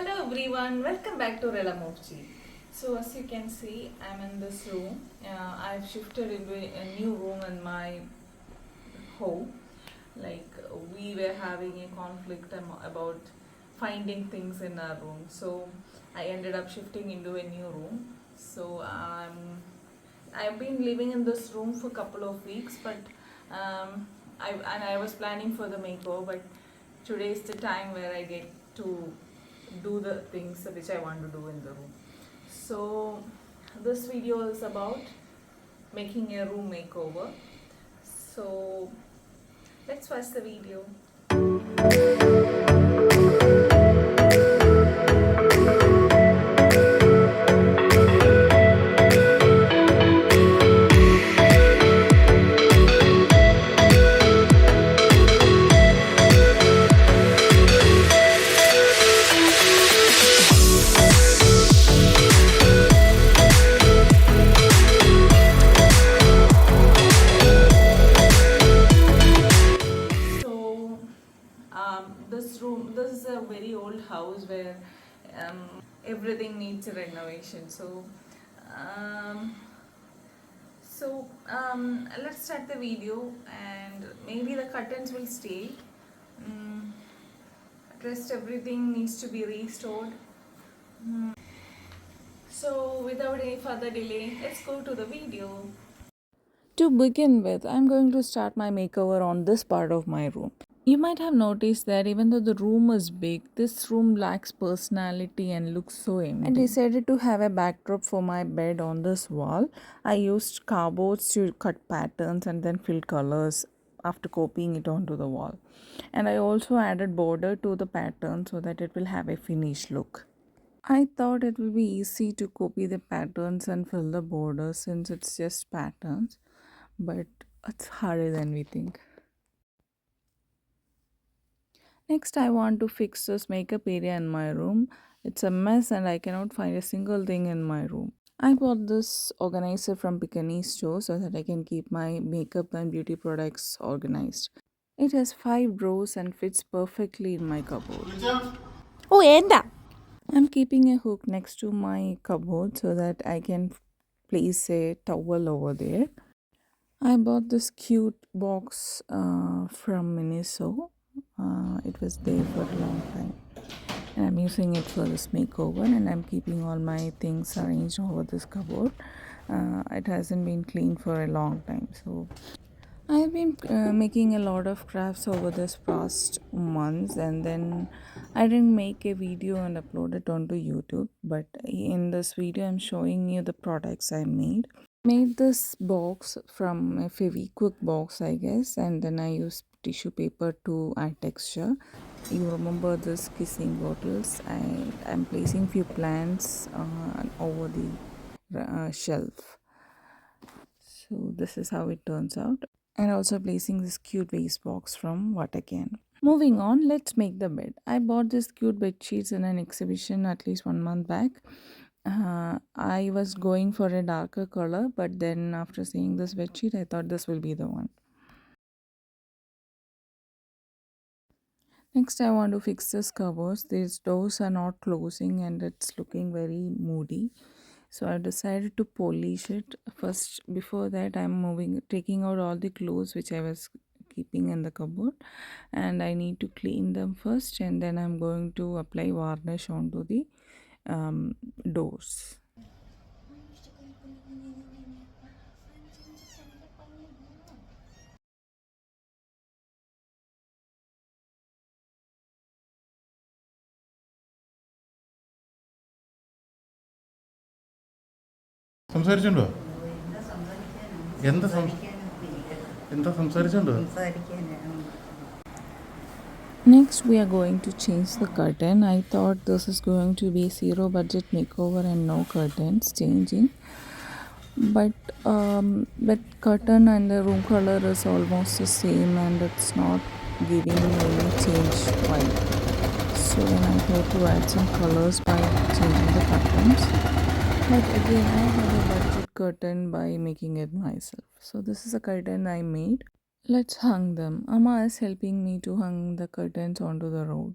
Hello everyone, welcome back to Rela Movchi. So as you can see, I'm in this room. I've shifted into a new room in my home. We were having a conflict about finding things in our room. So I ended up shifting into a new room. I've been living in this room for a couple of weeks, but I was planning for the makeover, but today is the time where I get to do the things which I want to do in the room. So this video is about making a room makeover. So let's watch the video. So this is a very old house where everything needs a renovation. Um, let's start the video, and maybe the curtains will stay. Mm, rest everything needs to be restored. So without any further delay, let's go to the video. To begin with, I'm going to start my makeover on this part of my room. You might have noticed that even though the room is big, this room lacks personality and looks so empty. I decided to have a backdrop for my bed on this wall. I used cardboards to cut patterns and then fill colors after copying it onto the wall. And I also added border to the pattern so that it will have a finished look. I thought it will be easy to copy the patterns and fill the borders since it's just patterns, but it's harder than we think. Next, I want to fix this makeup area in my room. It's a mess and I cannot find a single thing in my room. I bought this organizer from Bikini store so that I can keep my makeup and beauty products organized. It has 5 drawers and fits perfectly in my cupboard. Oh, enda! I'm keeping a hook next to my cupboard so that I can place a towel over there. I bought this cute box from Miniso. It was there for a long time. And I'm using it for this makeover, and I'm keeping all my things arranged over this cupboard. It hasn't been cleaned for a long time, so I've been making a lot of crafts over this past months, and then I didn't make a video and upload it onto YouTube. But in this video, I'm showing you the products I made. Made this box from a Fevikwik box, I guess, and then I used tissue paper to add texture. You remember this kissing bottles, and I'm placing few plants over the shelf. So this is how it turns out, and also placing this cute waste box from Watercan. Moving on, let's make the bed. I bought this cute bed sheets in an exhibition at least 1 month back. I was going for a darker color, but then after seeing this bed sheet, I thought this will be the one. Next, I want to fix this covers. These doors are not closing and it's looking very moody. So I decided to polish it first. Before that, I'm taking out all the clothes which I was keeping in the cupboard, and I need to clean them first, and then I'm going to apply varnish onto the doors. സംസാരിച്ചുണ്ടോ എന്താ എന്താ സംസാരിച്ചുണ്ടോ Next, we are going to change the curtain. I thought this is going to be zero budget makeover and no curtains changing. But curtain and the room color is almost the same and it's not giving me any change vibe. So then I thought to add some colors by changing the curtains. But again, I have a budget curtain by making it myself. So this is a curtain I made. Let's hang them. Amma is helping me to hang the curtains onto the road.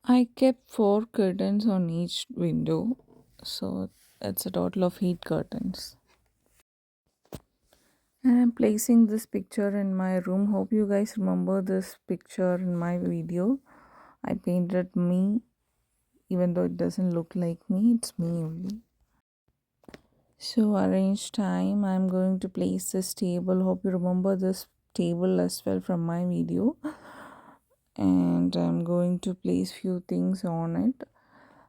I kept 4 curtains on each window, so it's a total of 8 curtains. And I'm placing this picture in my room. Hope you guys remember this picture in my video. I painted me, even though it doesn't look like me, it's me only. So arrange time. I'm going to place this table. Hope you remember this table as well from my video. And I'm going to place few things on it,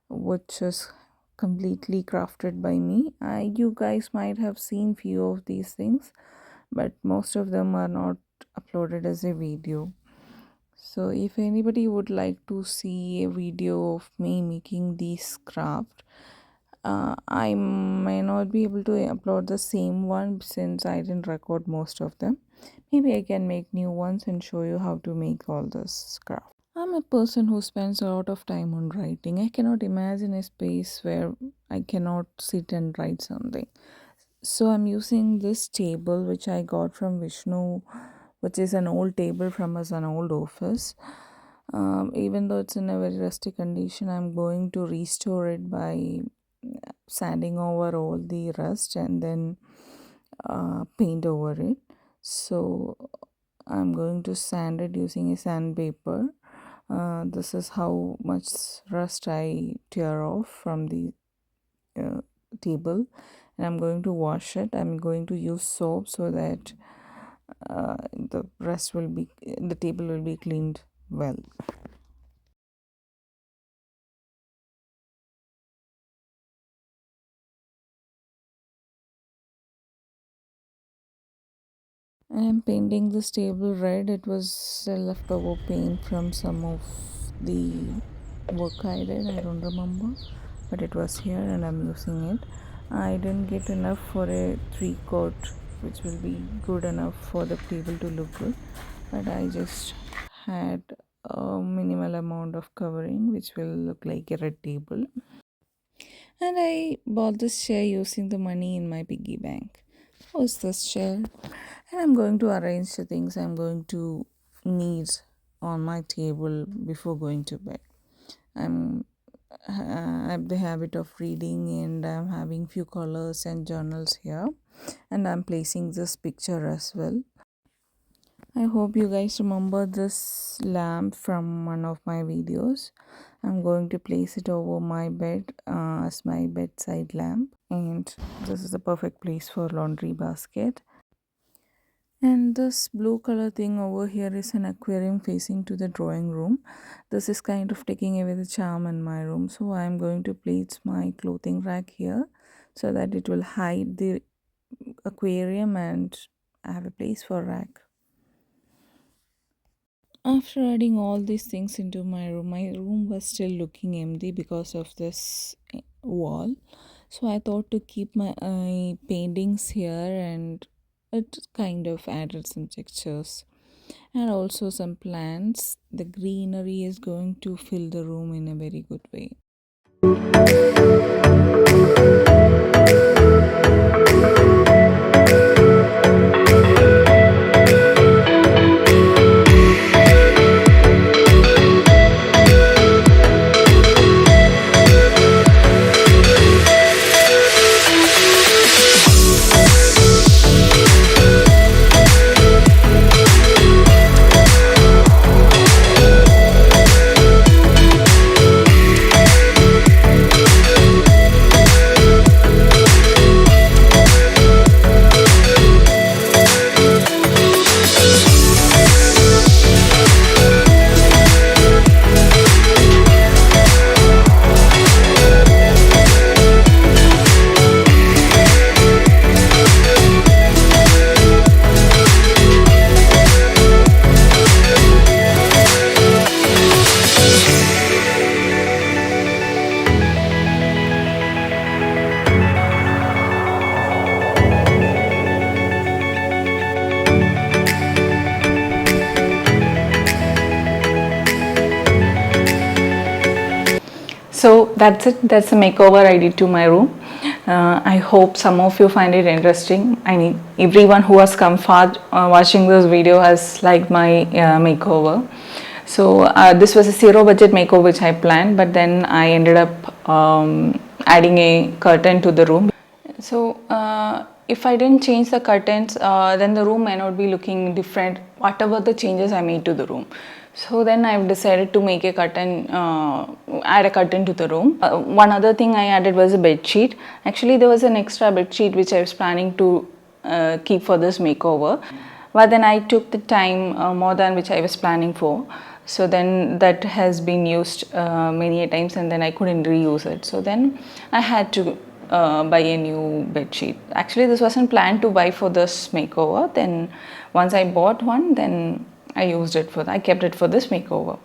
which is completely crafted by me. You guys might have seen few of these things, but most of them are not uploaded as a video. So if anybody would like to see a video of me making these craft, I may not be able to upload the same one since I didn't record most of them. Maybe I can make new ones and show you how to make all this craft. I'm a person who spends a lot of time on writing. I cannot imagine a space where I cannot sit and write something. So I'm using this table which I got from Vishnu, which is an old table from an old office. Even though it's in a very rusty condition, I'm going to restore it by sanding over all the rust and then paint over it. So I'm going to sand it using a sandpaper. This is how much rust I tear off from the uh, table, and I'm going to wash it. I'm going to use soap so that the table will be cleaned well. I am painting this table red. It was a leftover paint from some of the work I did. I don't remember, but it was here and I'm using it. I didn't get enough for a 3 coat, which will be good enough for the table to look good. But I just had a minimal amount of covering, which will look like a red table. And I bought this chair using the money in my piggy bank. How's this chair? And I'm going to arrange the things I'm going to need on my table before going to bed. I'm I have the habit of reading and I'm having few colors and journals here, and I'm placing this picture as well. I hope you guys remember this lamp from one of my videos. I'm going to place it over my bed as my bedside lamp, and this is a perfect place for laundry basket. And this blue color thing over here is an aquarium facing to the drawing room. This is kind of taking away the charm in my room. So I'm going to place my clothing rack here so that it will hide the aquarium and I have a place for rack. After adding all these things into my room was still looking empty because of this wall. So I thought to keep my paintings here, and it kind of added some textures and also some plants. The greenery is going to fill the room in a very good way. So that's it. That's the makeover I did to my room. I hope some of you find it interesting. I mean, everyone who has come far watching this video has liked my makeover. So this was a zero budget makeover which I planned, but then I ended up adding a curtain to the room. So if I didn't change the curtains, then the room may not be looking different, whatever the changes I made to the room. So then I've decided to make a curtain, add a curtain to the room. One other thing I added was a bed sheet. Actually, there was an extra bed sheet which I was planning to keep for this makeover, but then I took the time more than which I was planning for. So then that has been used many a times, and then I couldn't reuse it. So then I had to buy a new bed sheet. Actually, this wasn't planned to buy for this makeover. Then once I bought one, then I used it for I kept it for this makeover.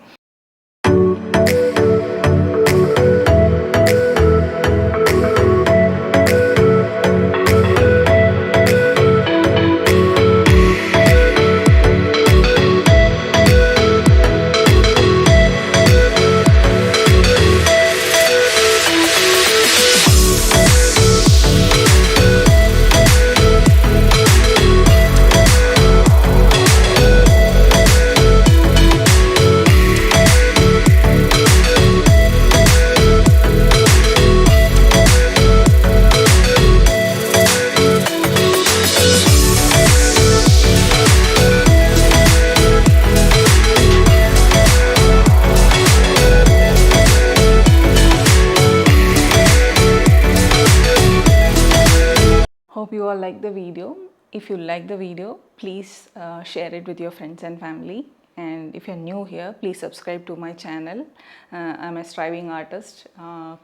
Hope you all like the video. If you like the video, please share it with your friends and family. And if you're new here, please subscribe to my channel. I'm a striving artist.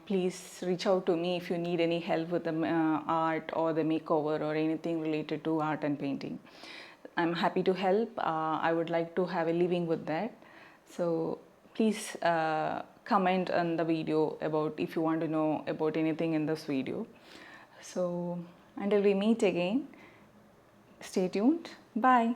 Please reach out to me if you need any help with the art or the makeover or anything related to art and painting. I'm happy to help. I would like to have a living with that. So please comment on the video about if you want to know about anything in this video. So until we meet again, stay tuned. Bye.